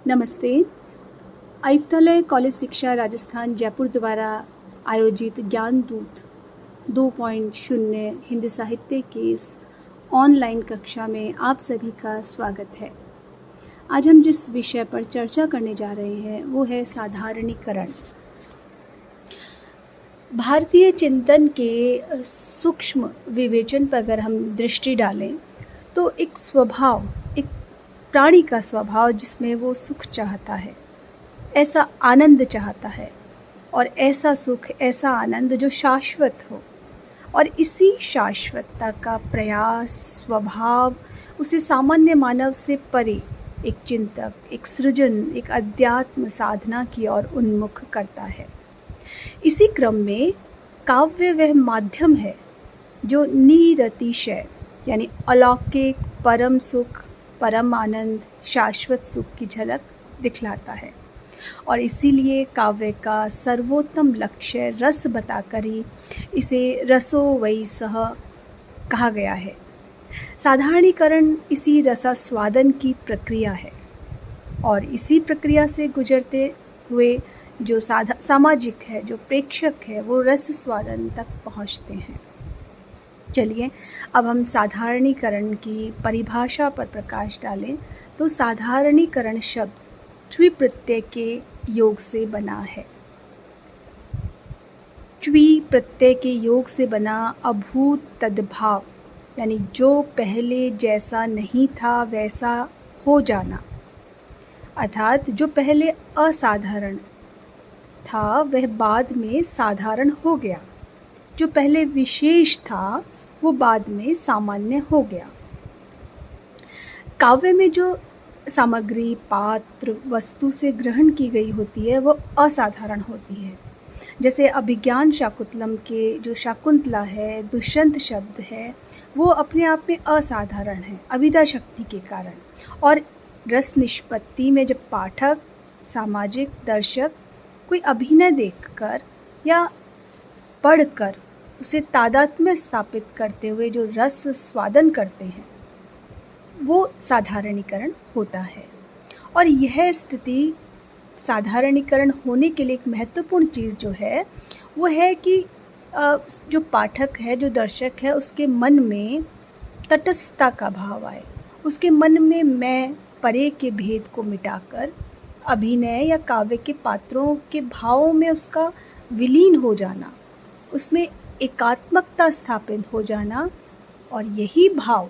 नमस्ते। आयुक्तालय कॉलेज शिक्षा राजस्थान जयपुर द्वारा आयोजित ज्ञान दूत 2.0 हिंदी साहित्य की इस ऑनलाइन कक्षा में आप सभी का स्वागत है। आज हम जिस विषय पर चर्चा करने जा रहे हैं वो है साधारणीकरण। भारतीय चिंतन के सूक्ष्म विवेचन पर अगर हम दृष्टि डालें तो एक प्राणी का स्वभाव जिसमें वो सुख चाहता है, ऐसा आनंद चाहता है और ऐसा सुख, ऐसा आनंद जो शाश्वत हो, और इसी शाश्वतता का प्रयास, स्वभाव उसे सामान्य मानव से परे एक चिंतक, एक सृजन, एक अध्यात्म साधना की ओर उन्मुख करता है। इसी क्रम में काव्य वह माध्यम है जो निरतिशय यानी अलौकिक परम सुख, परम आनंद, शाश्वत सुख की झलक दिखलाता है, और इसीलिए काव्य का सर्वोत्तम लक्ष्य रस बताकर ही इसे रसो वै सह कहा गया है। साधारणीकरण इसी रसास्वादन की प्रक्रिया है, और इसी प्रक्रिया से गुजरते हुए जो सामाजिक है, जो प्रेक्षक है, वो रस स्वादन तक पहुँचते हैं। चलिए अब हम साधारणीकरण की परिभाषा पर प्रकाश डालें तो साधारणीकरण शब्द च्वी प्रत्यय के योग से बना है। च्वी प्रत्यय के योग से बना अभूत तद्भाव यानी जो पहले जैसा नहीं था वैसा हो जाना, अर्थात जो पहले असाधारण था वह बाद में साधारण हो गया, जो पहले विशेष था वो बाद में सामान्य हो गया। काव्य में जो सामग्री, पात्र, वस्तु से ग्रहण की गई होती है वो असाधारण होती है। जैसे अभिज्ञान शाकुंतलम के जो शाकुंतला है, दुष्यंत शब्द है, वो अपने आप में असाधारण है अभिधा शक्ति के कारण। और रस निष्पत्ति में जब पाठक, सामाजिक दर्शक कोई अभिनय देखकर या पढ़कर उसे तादात्म्य स्थापित करते हुए जो रस स्वादन करते हैं वो साधारणीकरण होता है। और यह स्थिति साधारणीकरण होने के लिए एक महत्वपूर्ण चीज़ जो है वो है कि जो पाठक है, जो दर्शक है, उसके मन में तटस्थता का भाव आए, उसके मन में मैं परे के भेद को मिटाकर अभिनय या काव्य के पात्रों के भावों में उसका विलीन हो जाना, उसमें एकात्मकता स्थापित हो जाना, और यही भाव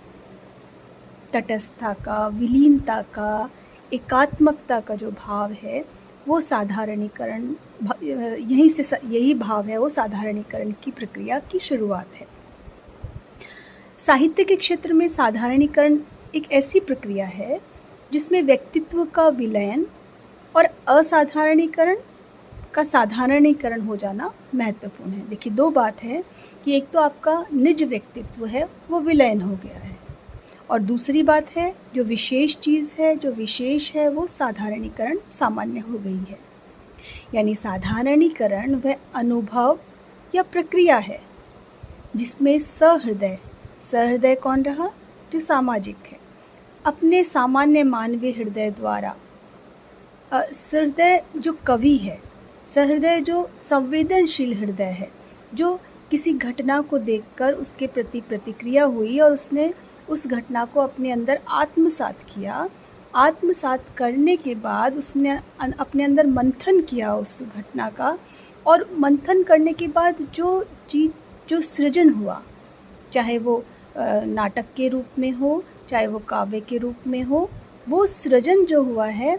तटस्थता का, विलीनता का, एकात्मकता का जो भाव है वो साधारणीकरण, यही भाव है वो साधारणीकरण की प्रक्रिया की शुरुआत है। साहित्य के क्षेत्र में साधारणीकरण एक ऐसी प्रक्रिया है जिसमें व्यक्तित्व का विलयन और असाधारणीकरण का साधारणीकरण हो जाना महत्वपूर्ण है। देखिए, दो बात है कि एक तो आपका निज व्यक्तित्व है वो विलयन हो गया है, और दूसरी बात है जो विशेष चीज़ है, जो विशेष है वो साधारणीकरण सामान्य हो गई है। यानी साधारणीकरण वह अनुभव या प्रक्रिया है जिसमें सहृदय कौन रहा? जो सामाजिक है, अपने सामान्य मानवीय हृदय द्वारा, सहृदय जो कवि है, सहृदय जो संवेदनशील हृदय है, जो किसी घटना को देखकर उसके प्रति प्रतिक्रिया हुई और उसने उस घटना को अपने अंदर आत्मसात किया। आत्मसात करने के बाद उसने अपने अंदर मंथन किया उस घटना का, और मंथन करने के बाद जो सृजन हुआ, चाहे वो नाटक के रूप में हो, चाहे वो काव्य के रूप में हो, वो सृजन जो हुआ है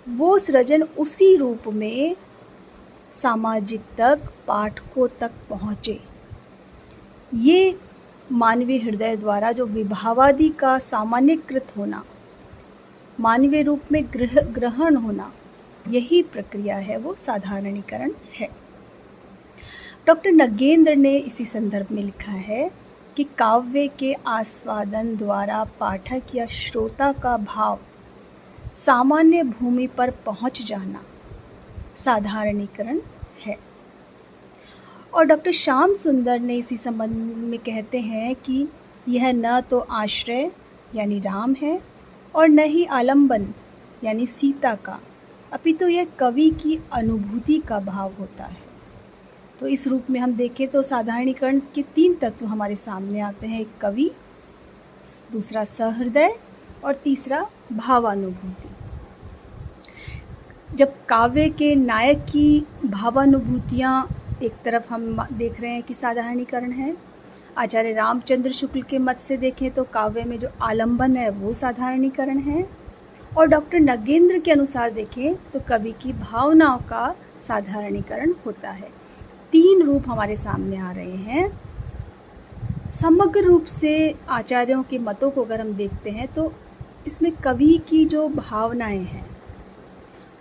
वो सृजन उसी रूप में सामाजिक तक, पाठकों तक पहुँचे। ये मानवीय हृदय द्वारा जो विभावादि का सामान्यकृत होना, मानवीय रूप में ग्रहण होना, यही प्रक्रिया है वो साधारणीकरण है। डॉक्टर नगेंद्र ने इसी संदर्भ में लिखा है कि काव्य के आस्वादन द्वारा पाठक या श्रोता का भाव सामान्य भूमि पर पहुंच जाना साधारणीकरण है। और डॉक्टर श्याम सुंदर ने इसी संबंध में कहते हैं कि यह न तो आश्रय यानी राम है और न ही आलंबन यानी सीता का, अपितु यह कवि की अनुभूति का भाव होता है। तो इस रूप में हम देखें तो साधारणीकरण के 3 तत्व हमारे सामने आते हैं, एक कवि, दूसरा सहृदय और तीसरा भावानुभूति। जब काव्य के नायक की भावानुभूतियाँ एक तरफ हम देख रहे हैं कि साधारणीकरण है, आचार्य रामचंद्र शुक्ल के मत से देखें तो काव्य में जो आलंबन है वो साधारणीकरण है, और डॉक्टर नगेंद्र के अनुसार देखें तो कवि की भावनाओं का साधारणीकरण होता है। 3 रूप हमारे सामने आ रहे हैं। समग्र रूप से आचार्यों के मतों को अगर हम देखते हैं तो इसमें कवि की जो भावनाएं हैं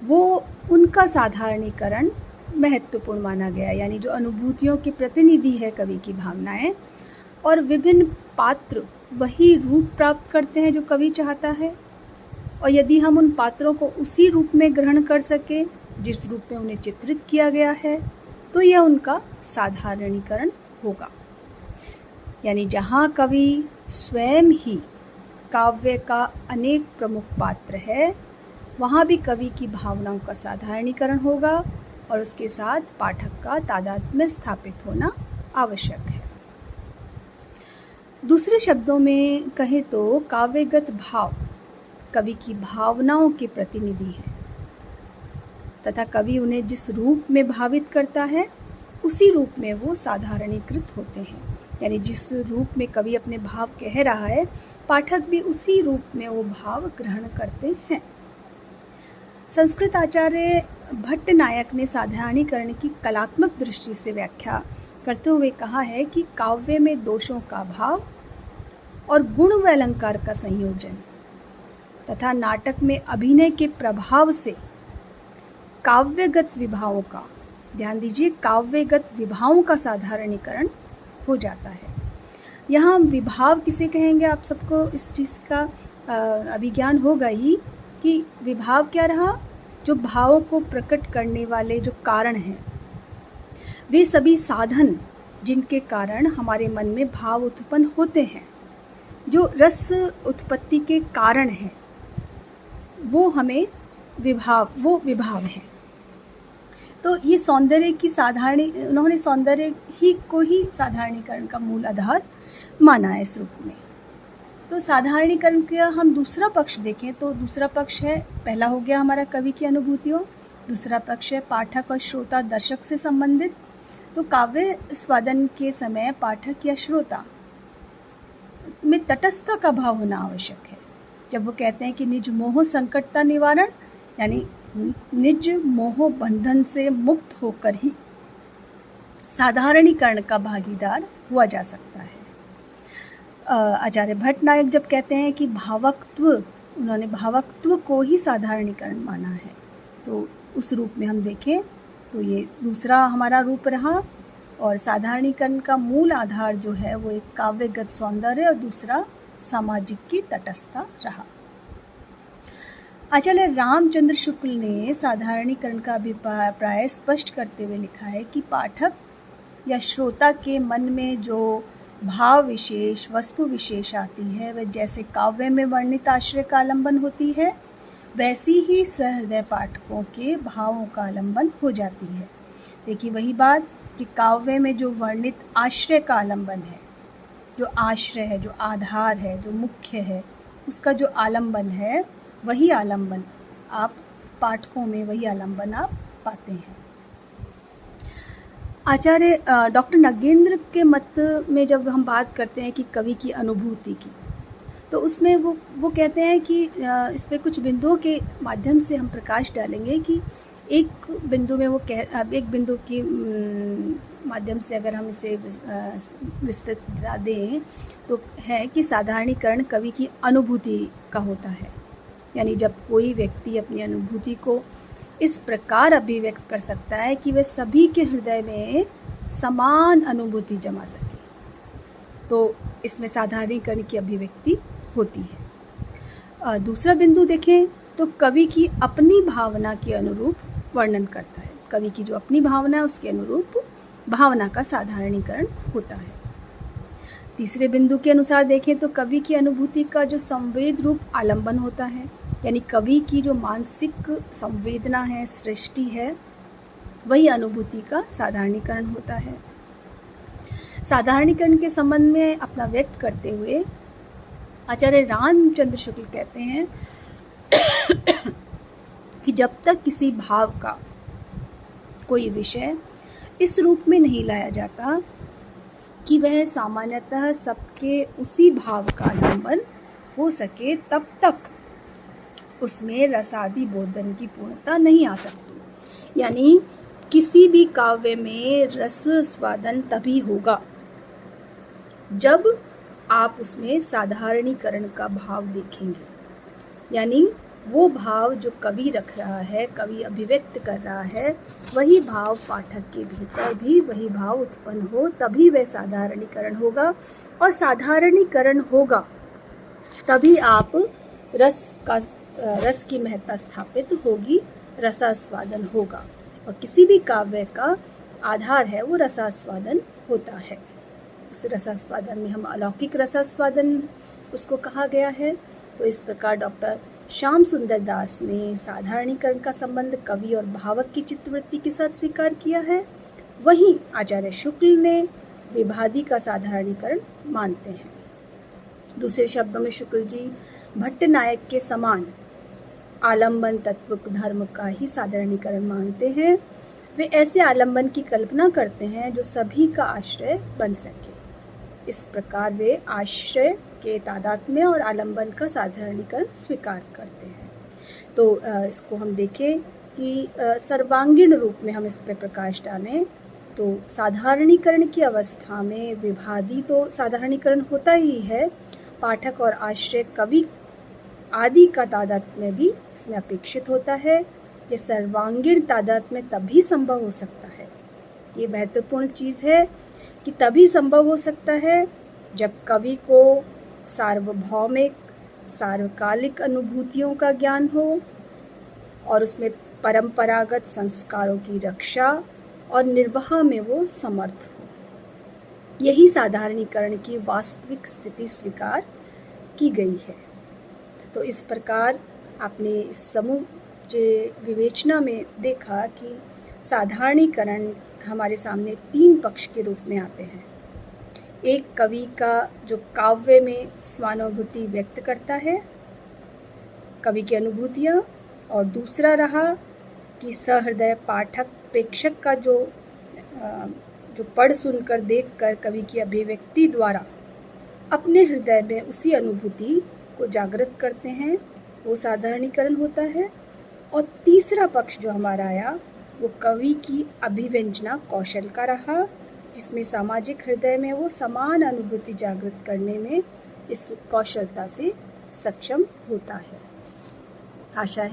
वो उनका साधारणीकरण महत्वपूर्ण माना गया, यानी जो अनुभूतियों के प्रतिनिधि है कवि की भावनाएं, और विभिन्न पात्र वही रूप प्राप्त करते हैं जो कवि चाहता है, और यदि हम उन पात्रों को उसी रूप में ग्रहण कर सके जिस रूप में उन्हें चित्रित किया गया है तो यह उनका साधारणीकरण होगा। यानी जहाँ कवि स्वयं ही काव्य का अनेक प्रमुख पात्र है, वहाँ भी कवि की भावनाओं का साधारणीकरण होगा और उसके साथ पाठक का तादात्म्य स्थापित होना आवश्यक है। दूसरे शब्दों में कहें तो काव्यगत भाव कवि की भावनाओं के प्रतिनिधि हैं तथा कवि उन्हें जिस रूप में भावित करता है उसी रूप में वो साधारणीकृत होते हैं। यानी जिस रूप में कवि अपने भाव कह रहा है, पाठक भी उसी रूप में वो भाव ग्रहण करते हैं। संस्कृत आचार्य भट्टनायक ने साधारणीकरण की कलात्मक दृष्टि से व्याख्या करते हुए कहा है कि काव्य में दोषों का भाव और गुण व अलंकार का संयोजन तथा नाटक में अभिनय के प्रभाव से काव्यगत विभावों का, ध्यान दीजिए, काव्यगत विभावों का साधारणीकरण हो जाता है। यहाँ हम विभाव किसे कहेंगे, आप सबको इस चीज़ का अभिज्ञान होगा ही कि विभाव क्या रहा, जो भावों को प्रकट करने वाले जो कारण हैं, वे सभी साधन जिनके कारण हमारे मन में भाव उत्पन्न होते हैं, जो रस उत्पत्ति के कारण हैं, वो हमें विभाव है। तो ये सौंदर्य की उन्होंने सौंदर्य को ही साधारणीकरण का मूल आधार माना है इस रूप में। तो साधारणीकरण का हम दूसरा पक्ष देखें तो दूसरा पक्ष है, पहला हो गया हमारा कवि की अनुभूतियों, दूसरा पक्ष है पाठक और श्रोता दर्शक से संबंधित। तो काव्य स्वादन के समय पाठक या श्रोता में तटस्थता का भाव होना आवश्यक है। जब वो कहते हैं कि निज मोह संकटता निवारण, यानी निज मोह बंधन से मुक्त होकर ही साधारणीकरण का भागीदार हुआ जा सकता है। आचार्य भट्टनायक जब कहते हैं कि भावक्त्व, उन्होंने भावक्त्व को ही साधारणीकरण माना है, तो उस रूप में हम देखें तो ये दूसरा हमारा रूप रहा, और साधारणीकरण का मूल आधार जो है वो एक काव्यगत सौंदर्य और दूसरा सामाजिक की तटस्थता रहा। आचार्य रामचंद्र शुक्ल ने साधारणीकरण का अभिप्राय स्पष्ट करते हुए लिखा है कि पाठक या श्रोता के मन में जो भाव विशेष, वस्तु विशेष आती है, वह जैसे काव्य में वर्णित आश्रय का आलंबन होती है, वैसी ही सहृदय पाठकों के भावों का आलंबन हो जाती है। देखिए वही बात कि काव्य में जो वर्णित आश्रय का आलंबन है, जो आश्रय है, जो आधार है, जो मुख्य है, उसका जो आलंबन है, वही आलंबन आप पाठकों में, वही आलंबन आप पाते हैं। आचार्य डॉक्टर नगेंद्र के मत में जब हम बात करते हैं कि कवि की अनुभूति की, तो उसमें वो कहते हैं कि इस पे कुछ बिंदुओं के माध्यम से हम प्रकाश डालेंगे कि एक बिंदु में एक बिंदु के माध्यम से अगर हम इसे विस्तृत दें तो है कि साधारणीकरण कवि की अनुभूति का होता है। यानी जब कोई व्यक्ति अपनी अनुभूति को इस प्रकार अभिव्यक्त कर सकता है कि वह सभी के हृदय में समान अनुभूति जमा सके, तो इसमें साधारणीकरण की अभिव्यक्ति होती है। दूसरा बिंदु देखें तो कवि की अपनी भावना के अनुरूप वर्णन करता है। कवि की जो अपनी भावना है उसके अनुरूप भावना का साधारणीकरण होता है। तीसरे बिंदु के अनुसार देखें तो कवि की अनुभूति का जो संवेद रूप आलंबन होता है, यानी कवि की जो मानसिक संवेदना है, सृष्टि है, वही अनुभूति का साधारणीकरण होता है। साधारणीकरण के संबंध में अपना व्यक्त करते हुए आचार्य रामचंद्र शुक्ल कहते हैं कि जब तक किसी भाव का कोई विषय इस रूप में नहीं लाया जाता कि वह सामान्यतः सबके उसी भाव का आलंबन हो सके, तब तक उसमें रसादि बोधन की पूर्णता नहीं आ सकती। यानी किसी भी काव्य में रस स्वादन तभी होगा जब आप उसमें साधारणीकरण का भाव देखेंगे। यानी वो भाव जो कवि रख रहा है, कवि अभिव्यक्त कर रहा है, वही भाव पाठक के भीतर भी वही भाव उत्पन्न हो, तभी वह साधारणीकरण होगा। और साधारणीकरण होगा तभी आप रस की महत्ता स्थापित होगी, रसास्वादन होगा। और किसी भी काव्य का आधार है वो रसास्वादन होता है। उस रसास्वादन में हम अलौकिक रसास्वादन उसको कहा गया है। तो इस प्रकार डॉक्टर श्याम सुंदर दास ने साधारणीकरण का संबंध कवि और भावक की चित्तवृत्ति के साथ स्वीकार किया है। वहीं आचार्य शुक्ल ने विभादी का साधारणीकरण मानते हैं। दूसरे शब्दों में शुक्ल जी भट्टनायक के समान आलंबन तत्व धर्म का ही साधारणीकरण मानते हैं। वे ऐसे आलंबन की कल्पना करते हैं जो सभी का आश्रय बन सके। इस प्रकार वे आश्रय के तादात्म्य और आलंबन का साधारणीकरण स्वीकार करते हैं। तो इसको हम देखें कि सर्वांगीण रूप में हम इस पर प्रकाश डालें तो साधारणीकरण की अवस्था में विभादी तो साधारणीकरण होता ही है, पाठक और आश्रय कवि आदि का तादात्म्य भी इसमें अपेक्षित होता है। ये सर्वांगीण तादात्म्य तभी संभव हो सकता है, ये महत्वपूर्ण चीज़ है कि तभी संभव हो सकता है जब कवि को सार्वभौमिक सार्वकालिक अनुभूतियों का ज्ञान हो और उसमें परंपरागत संस्कारों की रक्षा और निर्वाह में वो समर्थ हो। यही साधारणीकरण की वास्तविक स्थिति स्वीकार की गई है। तो इस प्रकार आपने इस समुच्चय विवेचना में देखा कि साधारणीकरण हमारे सामने तीन पक्ष के रूप में आते हैं। एक कवि का जो काव्य में स्वानुभूति व्यक्त करता है, कवि की अनुभूतियाँ, और दूसरा रहा कि सहृदय पाठक प्रेक्षक का जो पढ़ सुनकर देखकर कवि की अभिव्यक्ति द्वारा अपने हृदय में उसी अनुभूति को जागृत करते हैं, वो साधारणीकरण होता है। और तीसरा पक्ष जो हमारा आया वो कवि की अभिव्यंजना कौशल का रहा, जिसमें सामाजिक हृदय में वो समान अनुभूति जागृत करने में इस कौशलता से सक्षम होता है। आशा है